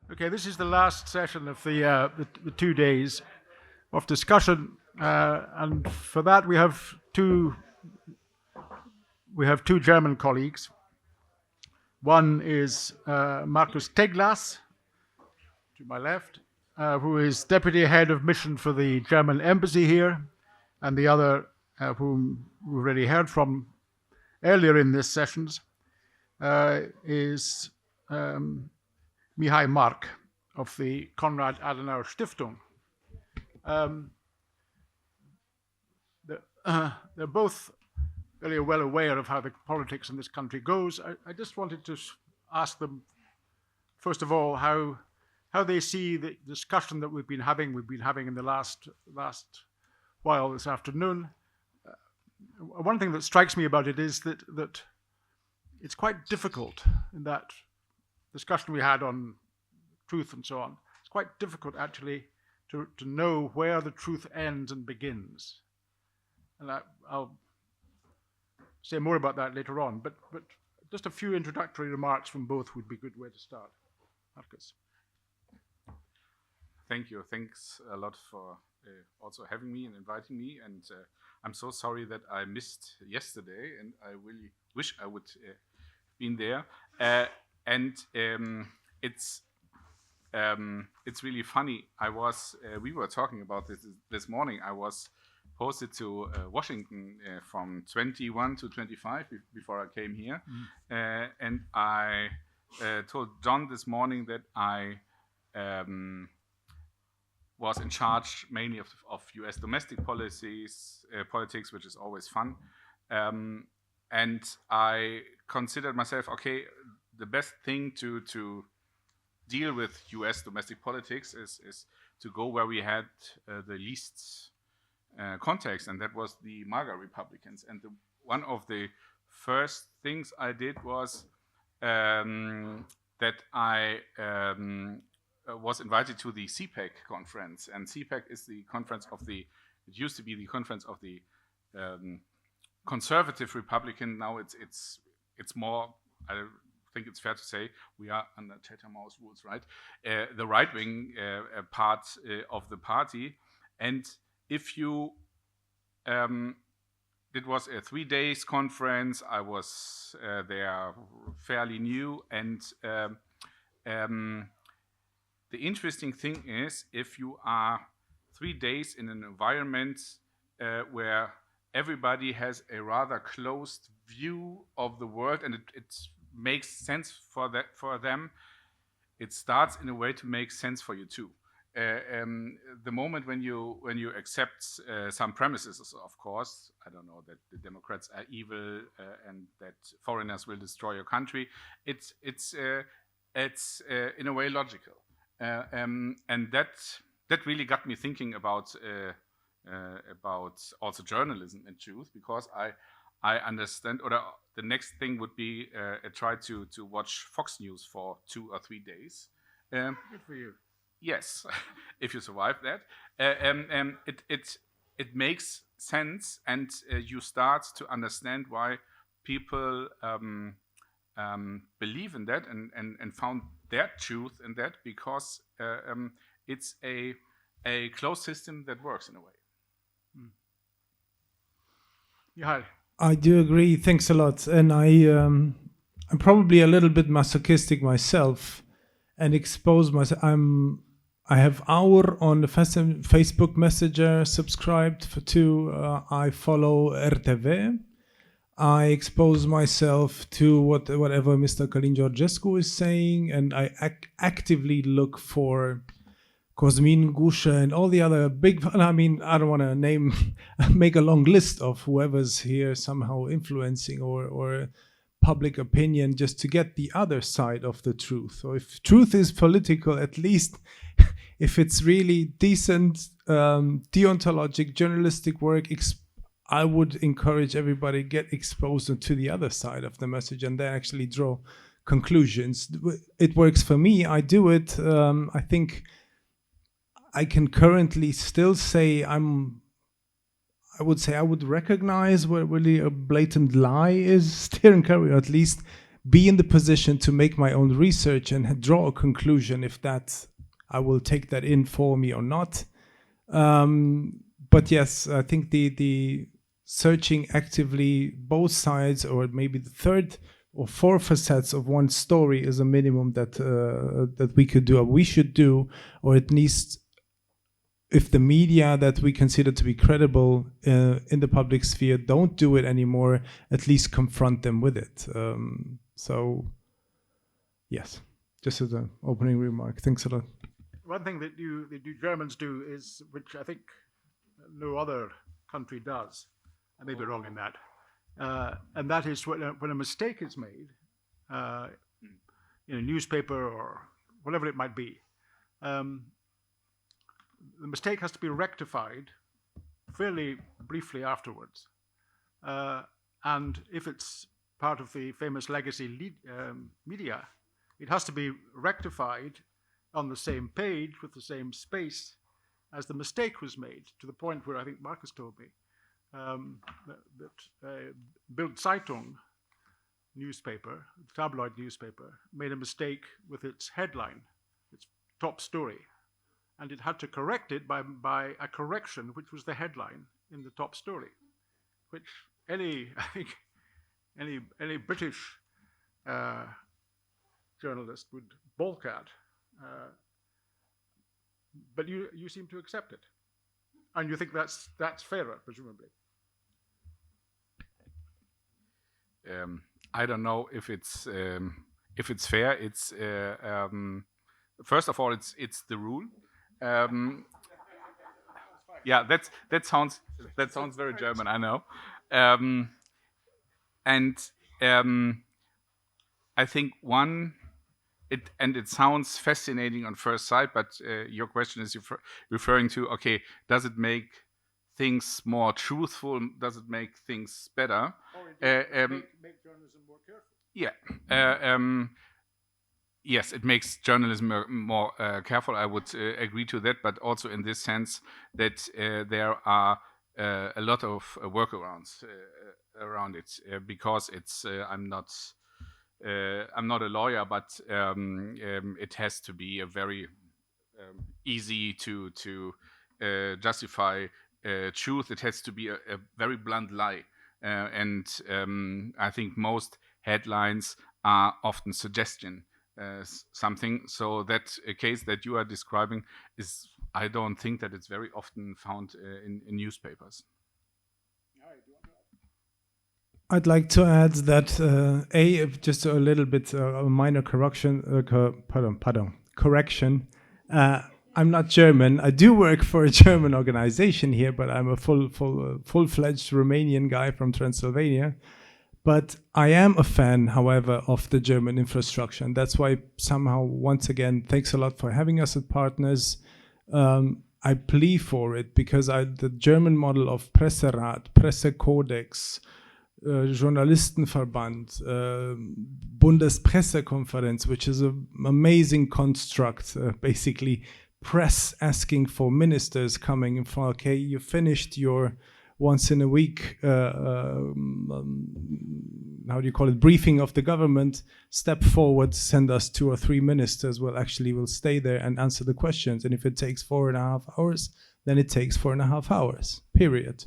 Okay, this is the last session of the 2 days of discussion, and for that we have two German colleagues. One is Markus Teglas, to my left, who is deputy head of mission for the German embassy here, and the other, whom we already heard from earlier in this sessions, is Mihai Mark of the Konrad Adenauer Stiftung. They're both very well aware of how the politics in this country goes. I just wanted to ask them, first of all, how they see the discussion that we've been having in the last while this afternoon. One thing that strikes me about it is that it's quite difficult in that discussion we had on truth and so on. It's quite difficult actually to know where the truth ends and begins. And I'll say more about that later on, but just a few introductory remarks from both would be a good way to start. Markus. Thank you. Thanks a lot for also having me and inviting me. And I'm so sorry that I missed yesterday, and I really wish I would been there. It's really funny. We were talking about this morning. I was posted to Washington from 21 to 25 before I came here, and I told John this morning that I was in charge mainly of U.S. domestic politics, which is always fun, and I considered myself, okay, the best thing to deal with U.S. domestic politics is to go where we had the least context, and that was the MAGA Republicans. And one of the first things I did was that I was invited to the CPAC conference, and CPAC is the conference of it used to be the conference of the conservative Republican. Now it's more, I think it's fair to say, we are under Chatham-House rules, right? The right-wing part of the party. And if you, it was a 3 days conference. I was there fairly new, and the interesting thing is, if you are 3 days in an environment where everybody has a rather closed view of the world, and it makes sense for them, it starts in a way to make sense for you too. The moment when you accept some premises, of course, I don't know, that the Democrats are evil and that foreigners will destroy your country, it's in a way logical. And that really got me thinking about also journalism and truth, because I understand, or the next thing would be try to watch Fox News for 2 or 3 days. Good for you. Yes, if you survive that. It makes sense, and you start to understand why people believe in that and found their truth in that, because it's a closed system that works in a way. Yeah. I do agree. Thanks a lot. And I'm probably a little bit masochistic myself, and expose myself. I have Aur on the Facebook Messenger subscribed to. I follow RTV. I expose myself to whatever Mr. Călin Georgescu is saying, and I actively look for Cosmin Gușă and all the other big. I mean, I don't want to make a long list of whoever's here somehow influencing or public opinion, just to get the other side of the truth. So if truth is political, at least if it's really decent, deontologic, journalistic work, I would encourage everybody to get exposed to the other side of the message and then actually draw conclusions. It works for me. I do it. I think I can currently still say I would recognize where really a blatant lie is, Stephen Curry, or at least be in the position to make my own research and draw a conclusion if that I will take that in for me or not. But yes, I think the searching actively both sides, or maybe the third or four facets of one story, is a minimum that that we could do, or we should do, or at least, if the media that we consider to be credible in the public sphere don't do it anymore, at least confront them with it. So, yes, just as an opening remark. Thanks a lot. One thing that you Germans do is, which I think no other country does, I may be wrong in that, and that is when a mistake is made in a newspaper or whatever it might be, the mistake has to be rectified fairly briefly afterwards. And if it's part of the famous legacy media, it has to be rectified on the same page with the same space as the mistake was made, to the point where I think Marcus told me that Bild Zeitung newspaper, tabloid newspaper, made a mistake with its headline, its top story, and it had to correct it by a correction which was the headline in the top story, which any British journalist would balk at. But you seem to accept it, and you think that's fairer, presumably. I don't know if it's fair. It's first of all, it's the rule. Yeah, that sounds very German, I know. I think it sounds fascinating on first sight, but your question is referring to, okay, does it make things more truthful? Does it make things better? Make journalism more careful. Yeah. Yes, it makes journalism more careful. I would agree to that, but also in this sense that there are a lot of workarounds around it, because it's I'm not a lawyer, but it has to be a very easy to justify truth. It has to be a very blunt lie, and I think most headlines are often suggestion. Something, so that a case that you are describing is, I don't think that it's very often found in newspapers. I'd like to add that just a little bit a minor correction. Correction. I'm not German. I do work for a German organization here, but I'm a full-fledged Romanian guy from Transylvania. But I am a fan, however, of the German infrastructure. And that's why somehow, once again, thanks a lot for having us as partners. I plea for it because the German model of Presserat, Pressekodex, Journalistenverband, Bundespressekonferenz, which is an amazing construct, basically press asking for ministers coming and for, okay, you finished your once in a week, how do you call it, briefing of the government, step forward, send us 2 or 3 ministers. Well, actually, we'll stay there and answer the questions. And if it takes 4.5 hours, then it takes 4.5 hours, period.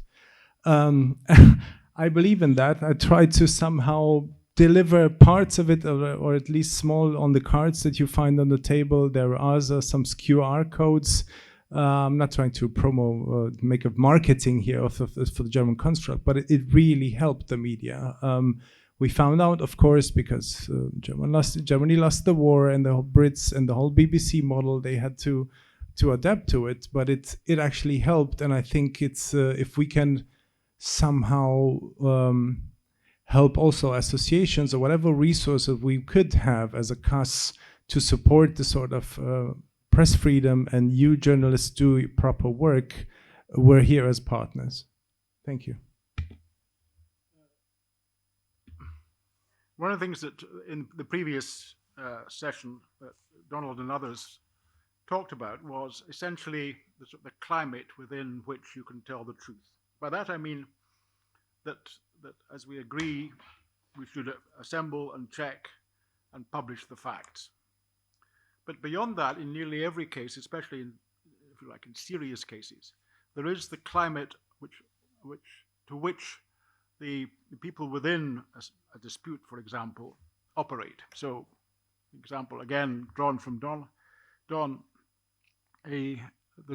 I believe in that. I try to somehow deliver parts of it, or at least small, on the cards that you find on the table. There are some QR codes. I'm not trying to make a marketing here for the German construct, but it really helped the media. We found out, of course, because Germany lost the war, and the whole Brits and the whole BBC model, they had to adapt to it. But it actually helped, and I think it's if we can somehow help also associations or whatever resources we could have as a CAS to support the sort of press freedom, and you journalists do proper work, we're here as partners. Thank you. One of the things that in the previous session that Donald and others talked about was essentially the climate within which you can tell the truth. By that I mean that as we agree we should assemble and check and publish the facts. But beyond that, in nearly every case, especially in, if you like, in serious cases, there is the climate to which the people within a dispute, for example, operate. So, example again drawn from Don, the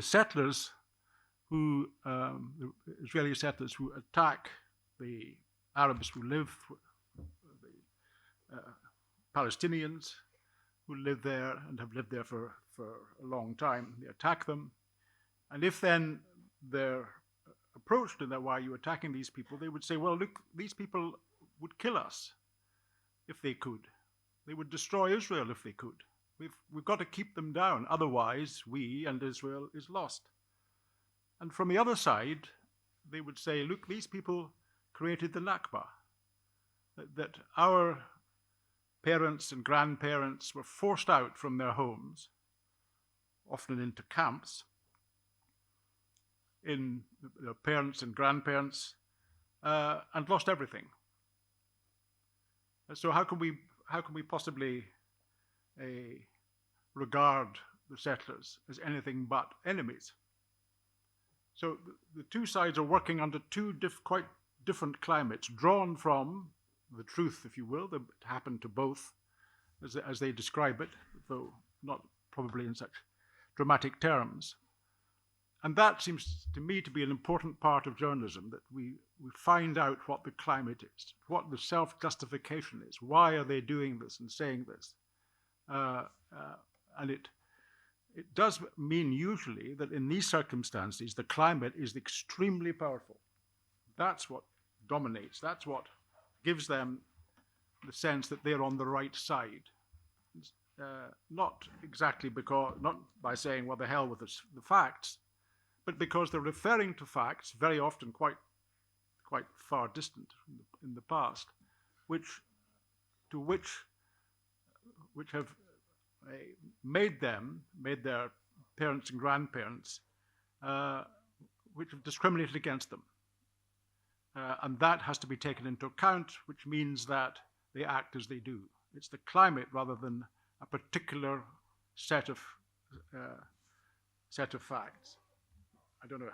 settlers who, the Israeli settlers who attack the Arabs who live, the Palestinians who live there and have lived there for a long time, they attack them. And if then they're approached and that why are you attacking these people, they would say, well, look, these people would kill us if they could. They would destroy Israel if they could. We've got to keep them down, otherwise we and Israel is lost. And from the other side, they would say, look, these people created the Nakba, that our parents and grandparents were forced out from their homes, often into camps, in their parents and grandparents, and lost everything. So how can we possibly regard the settlers as anything but enemies? So the two sides are working under two quite different climates, drawn from the truth, if you will, that happened to both, as they describe it, though not probably in such dramatic terms. And that seems to me to be an important part of journalism, that we find out what the climate is, what the self-justification is, why are they doing this and saying this. And it does mean usually that in these circumstances, the climate is extremely powerful. That's what dominates, that's what gives them the sense that they're on the right side. Not exactly not by saying, well, the hell with the facts, but because they're referring to facts, very often quite far distant in the past, which have made their parents and grandparents, which have discriminated against them. And that has to be taken into account, which means that they act as they do. It's the climate rather than a particular set of facts. I don't know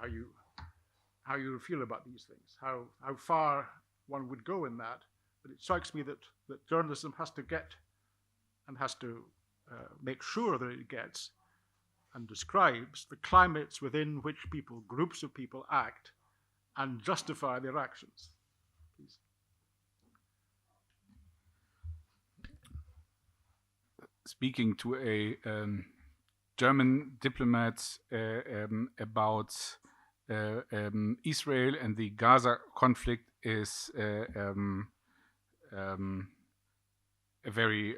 how you feel about these things, how far one would go in that, but it strikes me that journalism has to get and has to make sure that it gets and describes the climates within which groups of people act and justify their actions. Please. Speaking to a German diplomat about Israel and the Gaza conflict is a very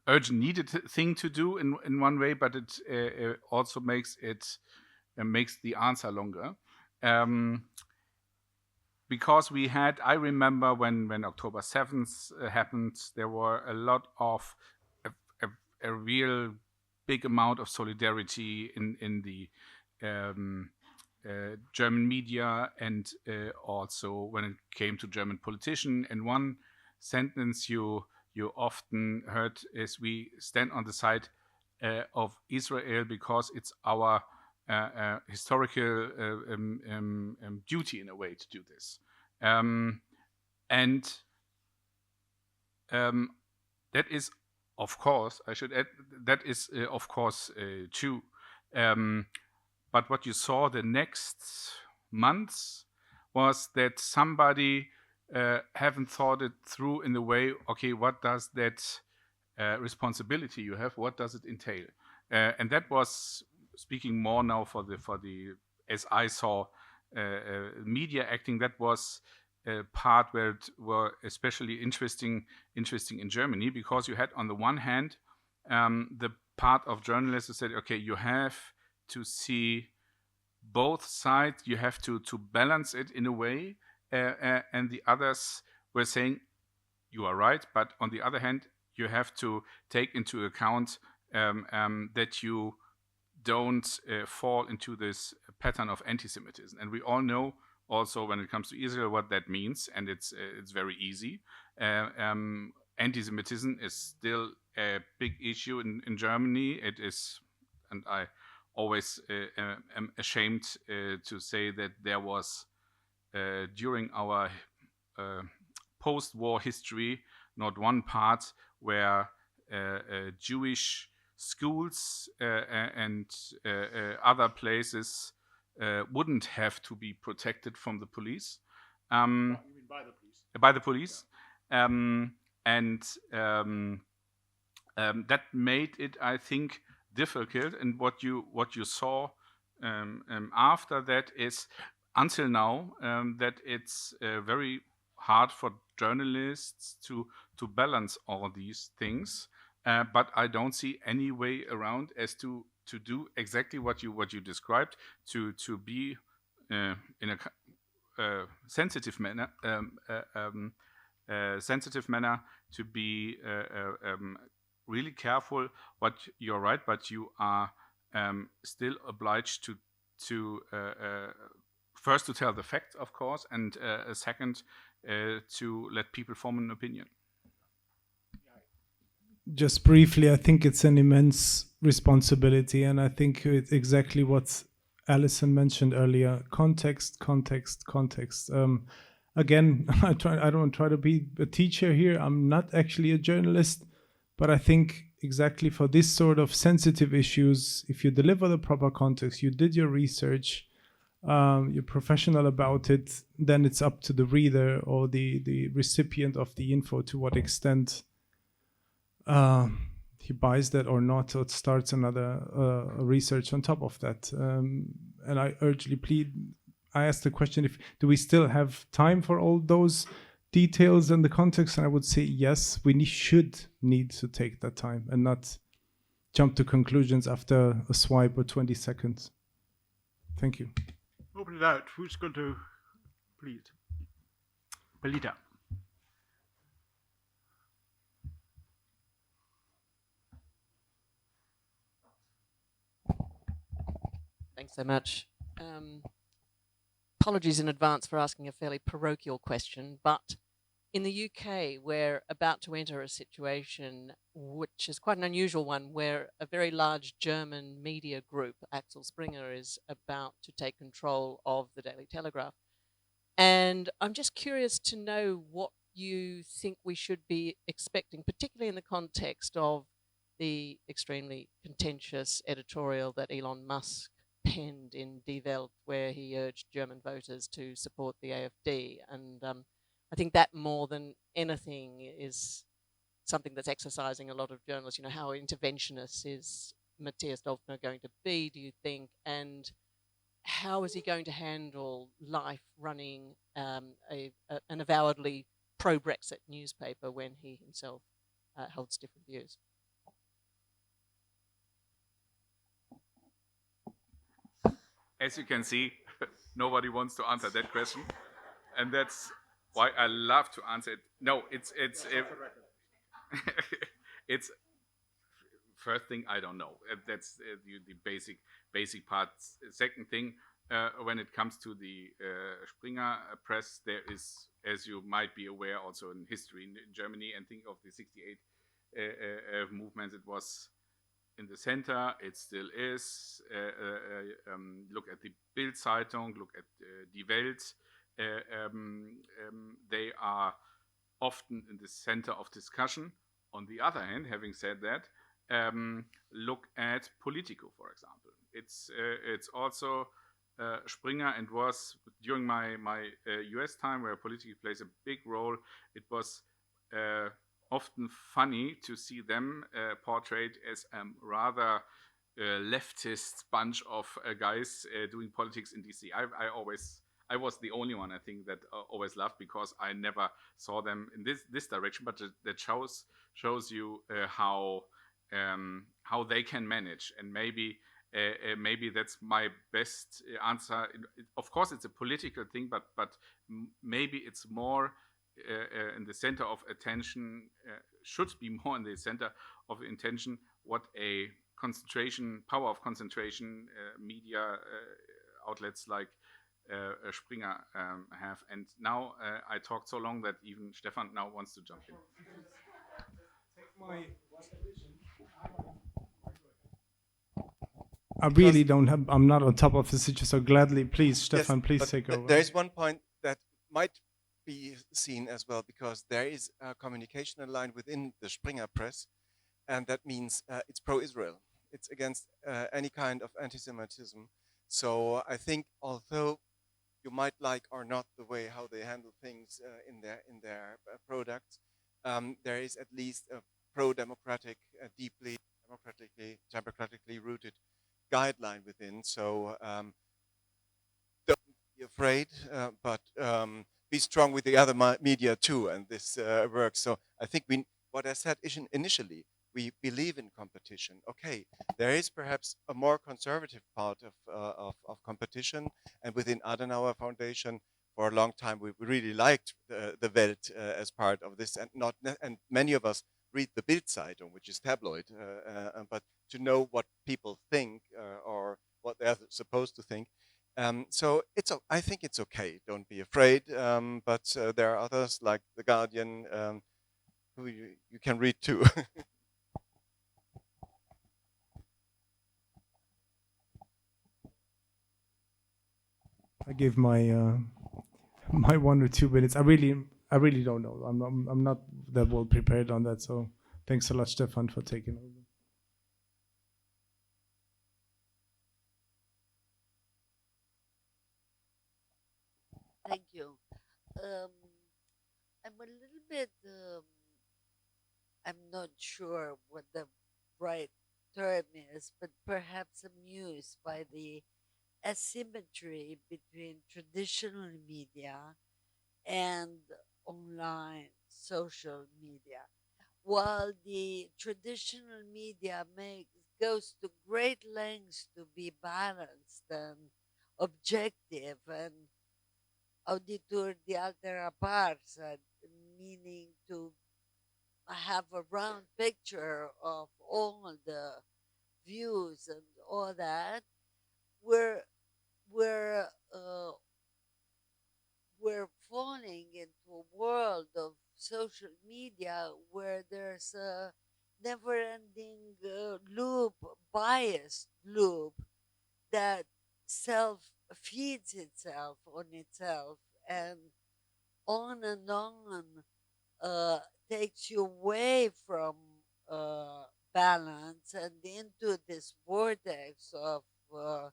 urgent, needed thing to do in one way, but it also makes the answer longer. Because I remember when October 7th happened, there were a lot of a real big amount of solidarity in the German media, and also when it came to German politicians. And one sentence you often heard is, we stand on the side of Israel because it's our historical duty in a way to do this. That is, of course, I should add, that is of course true. But what you saw the next months was that somebody haven't thought it through in the way, okay, what does that responsibility you have, what does it entail? And that was, speaking more now for the as I saw media acting, that was a part where it were especially interesting in Germany, because you had on the one hand the part of journalists who said, okay, you have to see both sides, you have to balance it in a way, and the others were saying, you are right, but on the other hand, you have to take into account that you don't fall into this pattern of anti-Semitism. And we all know also when it comes to Israel what that means, and it's very easy. Anti-Semitism is still a big issue in Germany. It is, and I always am ashamed to say that there was during our post-war history not one part where Jewish schools and other places wouldn't have to be protected from the police. You mean by the police? By the police. That made it, I think, difficult. And what you saw after that is, until now, that it's very hard for journalists to balance all these things. But I don't see any way around as to do exactly what you described, to be in a sensitive manner, to be really careful. But you're right. But you are still obliged to first to tell the facts, of course, and second to let people form an opinion. Just briefly, I think it's an immense responsibility, and I think it's exactly what Alison mentioned earlier: context. Again, I don't try to be a teacher here. I'm not actually a journalist, but I think exactly for this sort of sensitive issues, if you deliver the proper context, you did your research, you're professional about it, then it's up to the reader or the recipient of the info to what extent he buys that or not, or starts another research on top of that. And I urgently plead, I asked the question, do we still have time for all those details and the context? And I would say yes, we should need to take that time and not jump to conclusions after a swipe or 20 seconds. Thank you. Open it out. Who's going to please? Belita. Thanks so much. Apologies in advance for asking a fairly parochial question, but in the UK, we're about to enter a situation which is quite an unusual one, where a very large German media group, Axel Springer, is about to take control of the Daily Telegraph. And I'm just curious to know what you think we should be expecting, particularly in the context of the extremely contentious editorial that Elon Musk penned in Die Welt, where he urged German voters to support the AfD. And I think that more than anything is something that's exercising a lot of journalists. You know, how interventionist is Matthias Döpfner going to be, do you think? And how is he going to handle life running an avowedly pro-Brexit newspaper when he himself holds different views? As you can see, nobody wants to answer that question, and that's why I love to answer it. No, it's it's first thing, I don't know. That's the basic parts. Second thing, when it comes to the Springer press, there is, as you might be aware, also in history in Germany, and think of the 68 movements. It was in the center, it still is. Look at the Bild-Zeitung, look at Die Welt. They are often in the center of discussion. On the other hand, having said that, look at Politico, for example. It's also Springer, and was during my US time, where Politico plays a big role. It was often funny to see them portrayed as a rather leftist bunch of guys doing politics in DC. I was the only one, I think, that always laughed, because I never saw them in this direction. But that shows you how they can manage, and maybe that's my best answer. Of course, it's a political thing, but maybe it's more in the center of attention, should be more in the center of attention, what a power of concentration media outlets like Springer have. And now I talked so long that even Stefan now wants to jump in. I really don't have, I'm not on top of the situation, so gladly, please, Stefan, please but take over. There is one point that might be seen as well, because there is a communication line within the Springer press, and that means it's pro-Israel. It's against any kind of anti-Semitism. So I think, although you might like or not the way how they handle things in their products, there is at least a pro-democratic, deeply democratically rooted guideline within. So don't be afraid, but be strong with the other media too, and this works. So I think what I said initially, we believe in competition. Okay, there is perhaps a more conservative part of competition, and within Adenauer Foundation, for a long time, we really liked the Welt as part of this, and many of us read the Bild-Zeitung, which is tabloid, but to know what people think or what they're supposed to think. So I think it's okay. Don't be afraid. But there are others like The Guardian who you can read too. I give my my 1 or 2 minutes. I really don't know. I'm not that well prepared on that. So thanks a lot, Stefan, for taking over. Thank you. I'm a little bit, I'm not sure what the right term is, but perhaps amused by the asymmetry between traditional media and online social media. While the traditional media goes to great lengths to be balanced and objective and auditur de altera pars, meaning to have a round picture of all the views and all that, we're we're uh, we're falling into a world of social media where there's a never-ending loop, biased loop that self feeds itself on itself, and on uh, takes you away from balance and into this vortex of uh,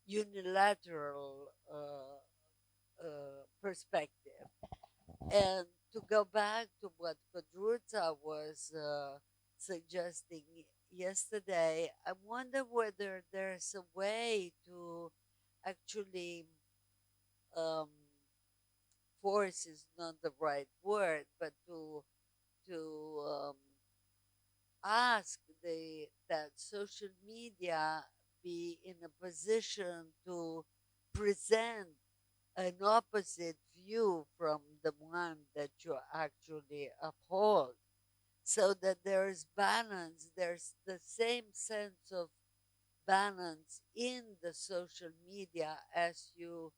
unilateral perspective. And to go back to what Kodruta was suggesting yesterday, I wonder whether there's a way to actually um, force is not the right word, but to ask that social media be in a position to present an opposite view from the one that you actually uphold, so that there's balance, there's the same sense of balance in the social media as you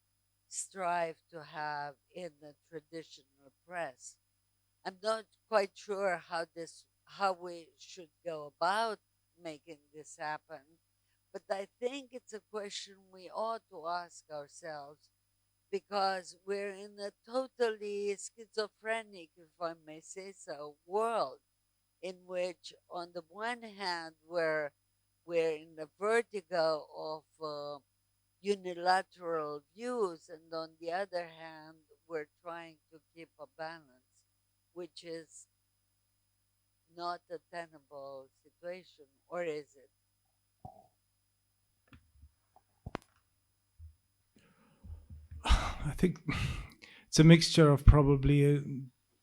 strive to have in the traditional press. I'm not quite sure how we should go about making this happen, but I think it's a question we ought to ask ourselves, because we're in a totally schizophrenic, if I may say so, world in which, on the one hand, we're in the vertigo of unilateral views, and on the other hand, we're trying to keep a balance, which is not a tenable situation, or is it? I think it's a mixture of probably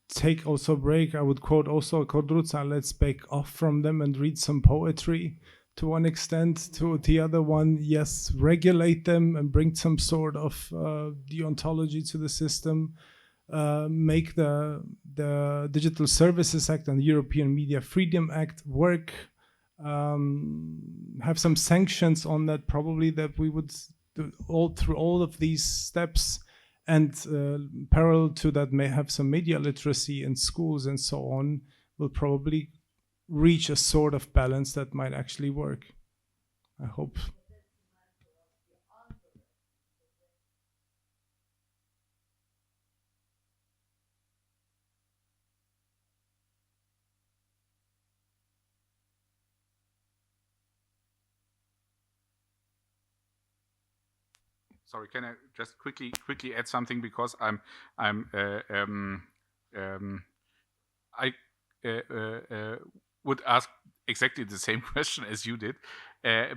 take also a break. I would quote also Kodruca, let's back off from them and read some poetry to one extent. To the other one, yes, regulate them and bring some sort of deontology to the system. Make the Digital Services Act and the European Media Freedom Act work. Have some sanctions on that, probably, that we would through all of these steps, and parallel to that may have some media literacy in schools and so on, will probably reach a sort of balance that might actually work. I hope. Sorry, can I just quickly add something, because I would ask exactly the same question as you did,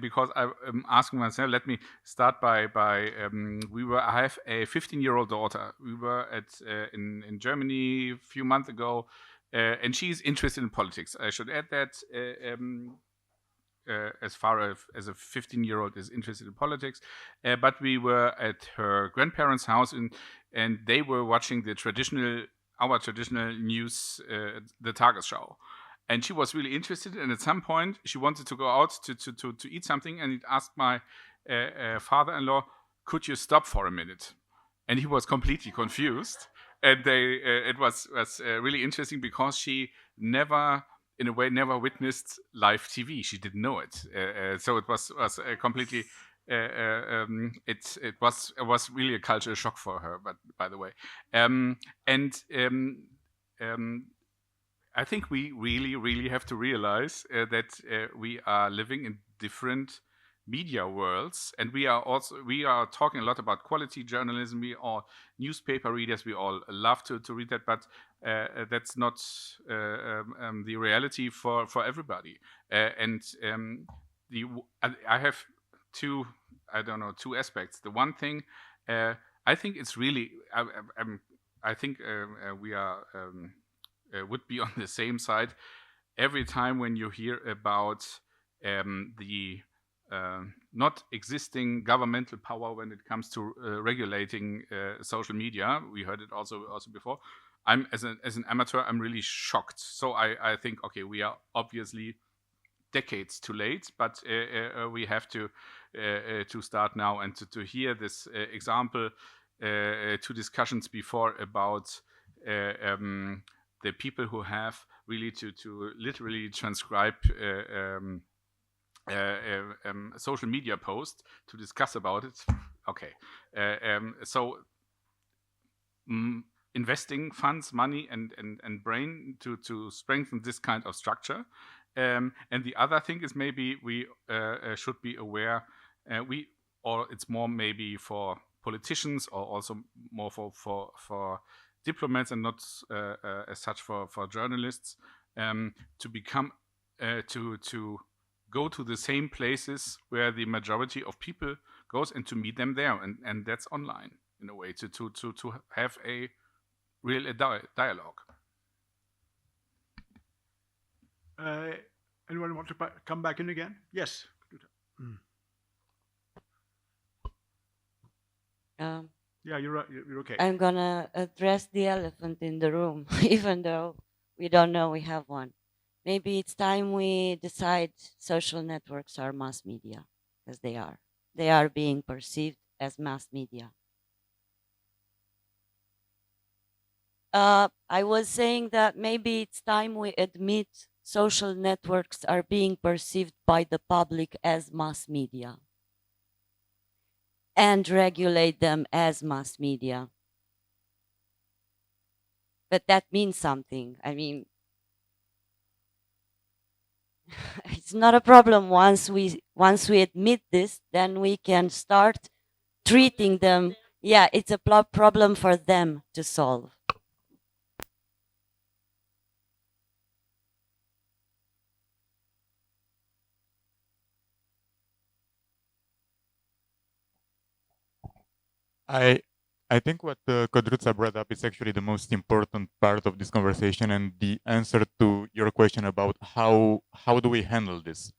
because I'm asking myself. Let me start by I have a 15-year-old daughter. We were in Germany a few months ago, and she's interested in politics. I should add that. As far as a 15-year-old is interested in politics, but we were at her grandparents' house, and they were watching our traditional news, the Tagesschau, and she was really interested. And at some point, she wanted to go out to eat something, and it asked my father-in-law, "Could you stop for a minute?" And he was completely confused. And it was really interesting, because she never witnessed live TV. She didn't know it, so it was completely. It was really a cultural shock for her. But by the way, I think we really have to realize that we are living in different media worlds, and we are talking a lot about quality journalism. We all newspaper readers, we all love to read that, but that's not the reality for everybody. I have two aspects. The one thing, I think it's really, I think we are would be on the same side every time when you hear about the not existing governmental power when it comes to regulating social media. We heard it also before. I'm as an amateur, I'm really shocked. So I think, okay, we are obviously decades too late, but we have to start now, and to hear this example, two discussions before about the people who have really to literally transcribe social media post to discuss about it. Okay, so investing funds, money, and brain to strengthen this kind of structure. And the other thing is, maybe we should be aware. Or it's more maybe for politicians, or also more for diplomats, and not as such for journalists, to become to go to the same places where the majority of people goes, and to meet them there, and that's online in a way, to have a real dialogue. Anyone want to come back in again? Yes. Yeah, you're right. You're okay. I'm gonna address the elephant in the room, even though we don't know we have one. Maybe it's time we decide social networks are mass media, because they are. They are being perceived as mass media. I was saying that maybe it's time we admit social networks are being perceived by the public as mass media, and regulate them as mass media. But that means something. I mean, it's not a problem. Once we admit this, then we can start treating them. Yeah, it's a problem for them to solve. I think what Kodruca brought up is actually the most important part of this conversation, and the answer to your question about how do we handle this,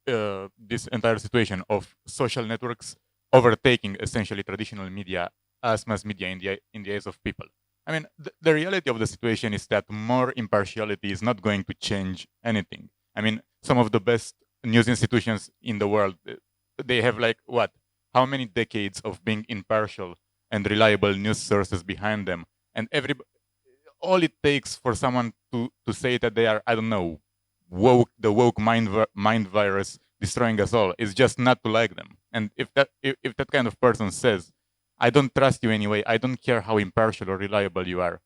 this entire situation of social networks overtaking essentially traditional media as mass media in the eyes of people. I mean, the reality of the situation is that more impartiality is not going to change anything. I mean, some of the best news institutions in the world, they have like what, how many decades of being impartial and reliable news sources behind them, and all it takes for someone to say that they are, I don't know, the woke mind virus destroying us all is just not to like them. And if that kind of person says, I don't trust you anyway, I don't care how impartial or reliable you are,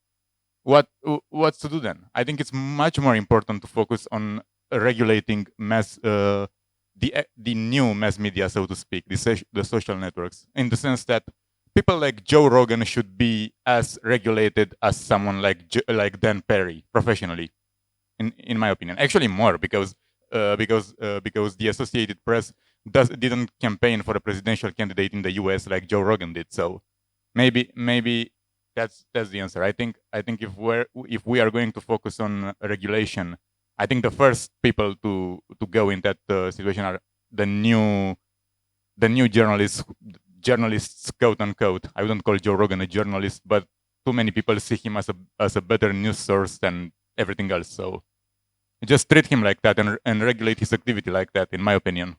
what's to do then? I think it's much more important to focus on regulating the new mass media, so to speak, the social networks, in the sense that people like Joe Rogan should be as regulated as someone like Dan Perry professionally, in my opinion. Actually, more because the Associated Press didn't campaign for a presidential candidate in the U.S. like Joe Rogan did. So maybe that's the answer. I think if we are going to focus on regulation, I think the first people to go in that situation are the new journalists, quote unquote. I wouldn't call Joe Rogan a journalist, but too many people see him as a better news source than everything else. So just treat him like that and regulate his activity like that, in my opinion.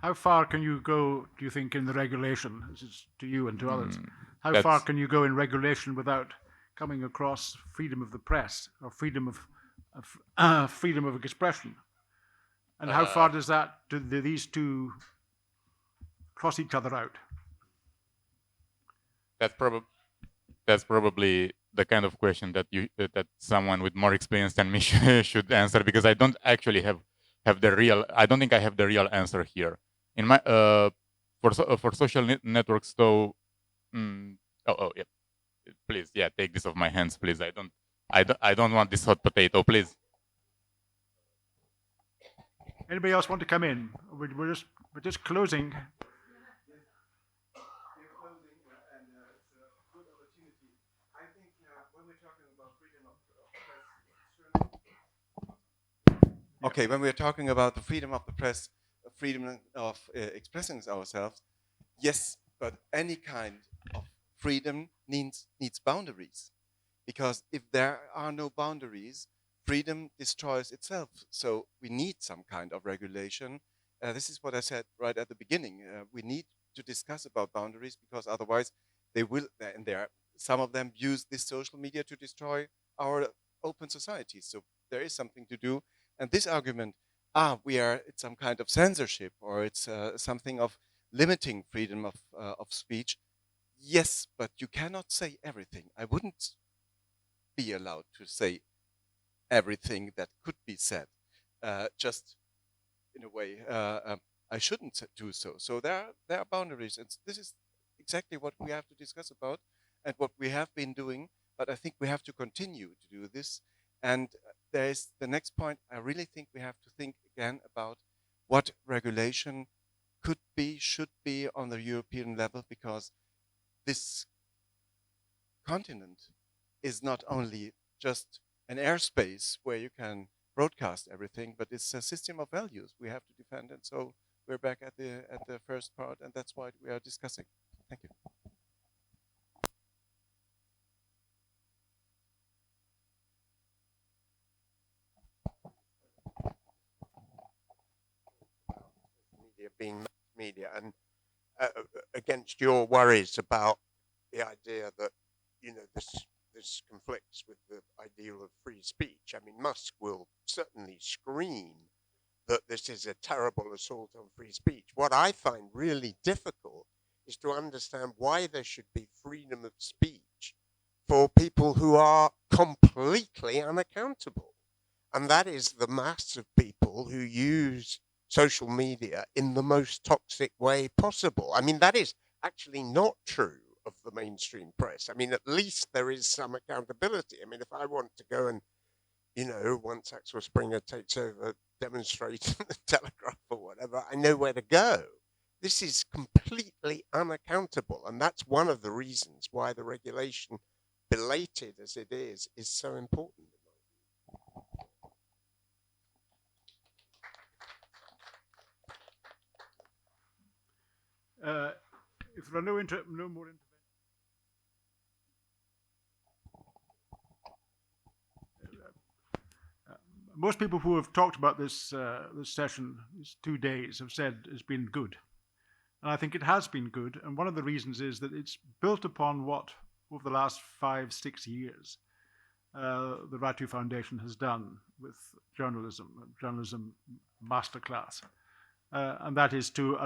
How far can you go, do you think, in the regulation? This is to you and to others. How far can you go in regulation without coming across freedom of the press or freedom of expression? And how far do these two cross each other out? That's probably the kind of question that someone with more experience than me should answer, because I don't actually have the real. I don't think I have the real answer here. In my for social networks, though. Yeah. Please, yeah, take this off my hands, please. I don't want this hot potato, please. Anybody else want to come in? We're just closing. Okay, when we're talking about the freedom of the press, freedom of expressing ourselves, yes, but any kind of freedom needs boundaries, because if there are no boundaries, freedom destroys itself. So we need some kind of regulation. This is what I said right at the beginning. We need to discuss about boundaries, because otherwise they will, and some of them use this social media to destroy our open society. So there is something to do. And this argument, it's some kind of censorship, or it's something of limiting freedom of speech. Yes, but you cannot say everything. I wouldn't be allowed to say everything that could be said. Just in a way, I shouldn't do so. So there are boundaries, and this is exactly what we have to discuss about, and what we have been doing. But I think we have to continue to do this. And there is the next point. I really think we have to think again about what regulation could be, should be on the European level, because this continent is not only just an airspace where you can broadcast everything, but it's a system of values we have to defend. And so we're back at the first part, and that's why we are discussing. Thank you. Being mass media, and against your worries about the idea that this conflicts with the ideal of free speech. I mean, Musk will certainly scream that this is a terrible assault on free speech. What I find really difficult is to understand why there should be freedom of speech for people who are completely unaccountable, and that is the mass of people who use social media in the most toxic way possible. I mean, that is actually not true of the mainstream press. I mean, at least there is some accountability. I mean, if I want to go and, once Axel Springer takes over, demonstrate in the Telegraph or whatever, I know where to go. This is completely unaccountable. And that's one of the reasons why the regulation, belated as it is so important. If there are no more interventions, most people who have talked about this this session, these 2 days, have said it's been good. And I think it has been good. And one of the reasons is that it's built upon what, over the last 5-6 years, the Ratu Foundation has done with journalism masterclass. And that is to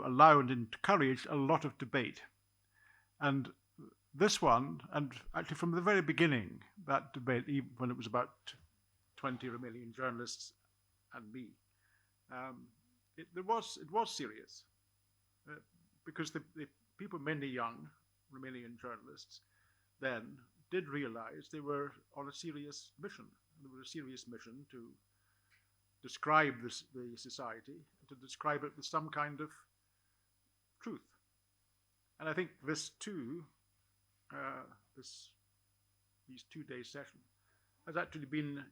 allow and encourage a lot of debate. And this one, and actually from the very beginning, that debate, even when it was about 20 Romanian journalists and me, it was serious. Because the people, mainly young Romanian journalists, then did realize they were on a serious mission. There was a serious mission to describe the society, to describe it with some kind of truth. And I think this too, these 2-day session has actually been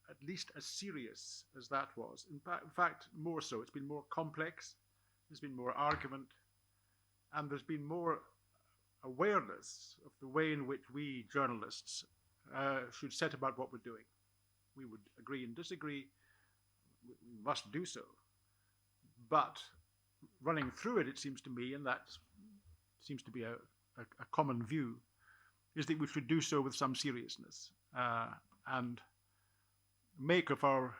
at least as serious as that was. In fact, more so. It's been more complex, there's been more argument, and there's been more awareness of the way in which we journalists should set about what we're doing. We would agree and disagree, we must do so. But running through it, it seems to me, and that seems to be a common view, is that we should do so with some seriousness and make of our,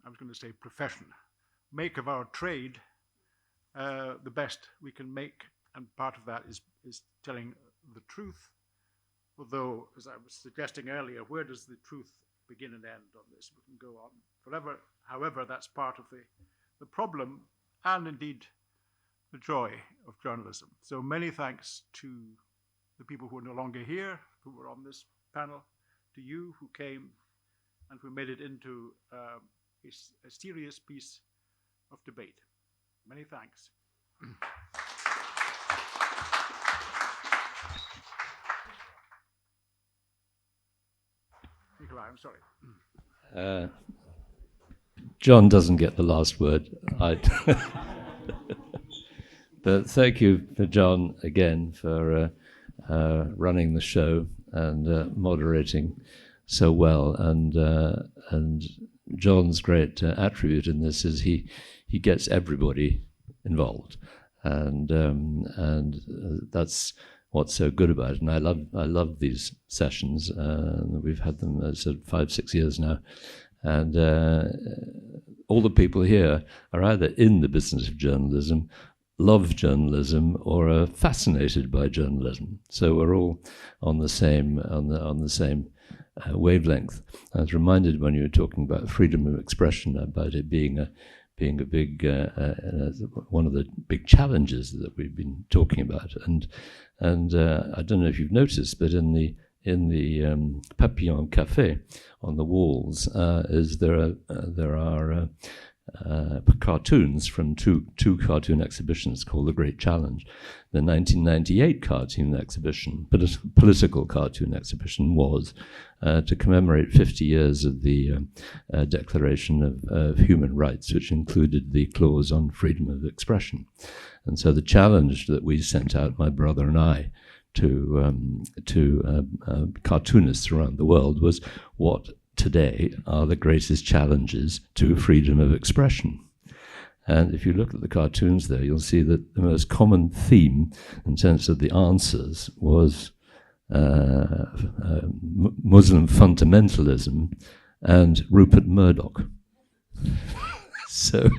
I was going to say profession, make of our trade the best we can make. And part of that is telling the truth. Although, as I was suggesting earlier, where does the truth begin and end on this? We can go on forever. However, that's part of the problem and indeed the joy of journalism. So many thanks to the people who are no longer here, who were on this panel, to you who came and who made it into a serious piece of debate. Many thanks. Nikolai, I'm sorry. John doesn't get the last word. But thank you for John again for running the show and moderating so well. And John's great attribute in this is he gets everybody involved, and that's what's so good about it. And I love these sessions. We've had them 5-6 years now, and all the people here are either in the business of journalism, love journalism, or are fascinated by journalism. So we're all on the same wavelength. I was reminded when you were talking about freedom of expression, about it being a big one of the big challenges that we've been talking about. And I don't know if you've noticed, but in the Papillon Café on the walls there are cartoons from two cartoon exhibitions called The Great Challenge. The 1998 cartoon exhibition, political cartoon exhibition, was to commemorate 50 years of the Declaration of Human Rights, which included the clause on freedom of expression. And so the challenge that we sent out, my brother and I, to cartoonists around the world was, what today are the greatest challenges to freedom of expression? And if you look at the cartoons there, you'll see that the most common theme in terms of the answers was Muslim fundamentalism and Rupert Murdoch. So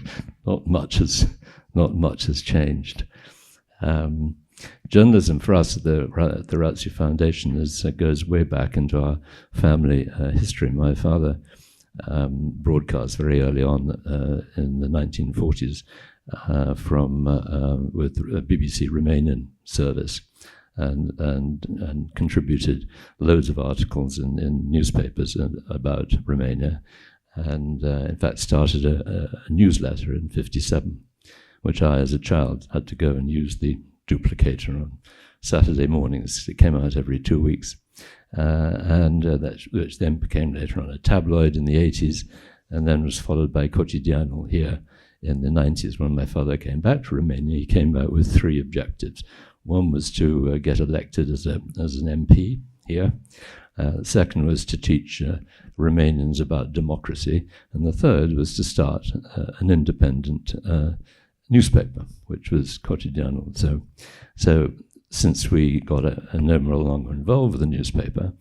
not much has changed. Journalism for us at the Ratu Foundation goes way back into our family history. My father broadcast very early on in the 1940s with BBC Romanian service, and contributed loads of articles in newspapers about Romania, and in fact started a newsletter in '57, which I, as a child, had to go and use the duplicator on Saturday mornings. It came out every 2 weeks, which then became later on a tabloid in the 80s, and then was followed by Cotidianul here in the 90s. When my father came back to Romania, he came back with 3 objectives. One was to get elected as an MP here. The second was to teach Romanians about democracy. And the third was to start an independent newspaper, which was Cotidianul. So since we got no longer involved with the newspaper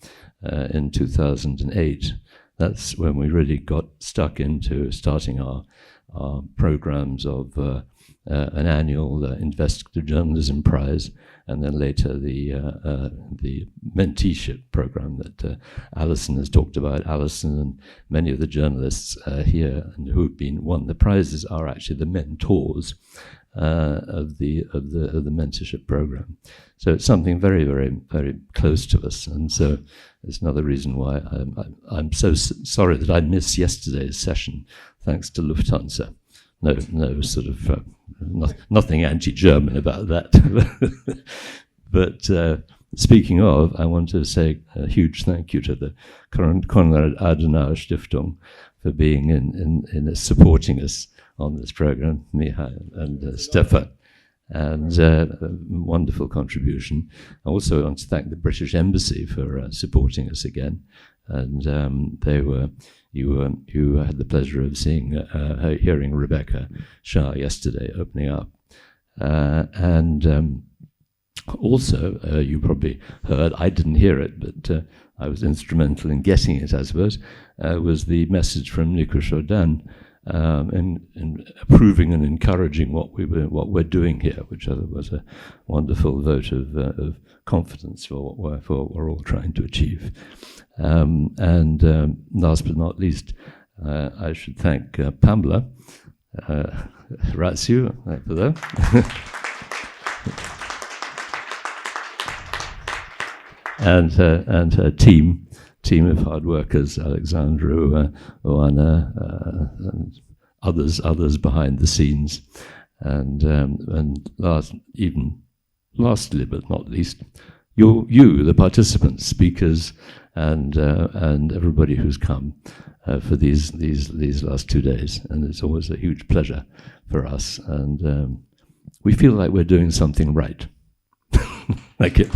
in 2008, that's when we really got stuck into starting our programs of an annual investigative journalism prize, and then later the menteeship program that Alison has talked about. Alison and many of the journalists here and who have won the prizes are actually the mentors of the mentorship program. So it's something very, very, very close to us, and so it's another reason why I'm so sorry that I missed yesterday's session, thanks to Lufthansa. No sort of nothing anti-German about that. But speaking of, I want to say a huge thank you to the Konrad Adenauer Stiftung for being in supporting us on this program, Mihai and Stefan, and a wonderful contribution. I also want to thank the British Embassy for supporting us again, and you had the pleasure of hearing Rebecca Shah yesterday opening up, and also you probably heard, I didn't hear it, but I was instrumental in getting it, I suppose, was the message from Nico Jordan in approving and encouraging what we're doing here, which was a wonderful vote of confidence for what we're all trying to achieve. And last but not least, I should thank Pamela Ratsiu for that. and her team of hard workers, Alexandru, Oana, and others behind the scenes, and lastly but not least, you, the participants, speakers, and everybody who's come for these last 2 days, and it's always a huge pleasure for us, and we feel like we're doing something right. Thank you.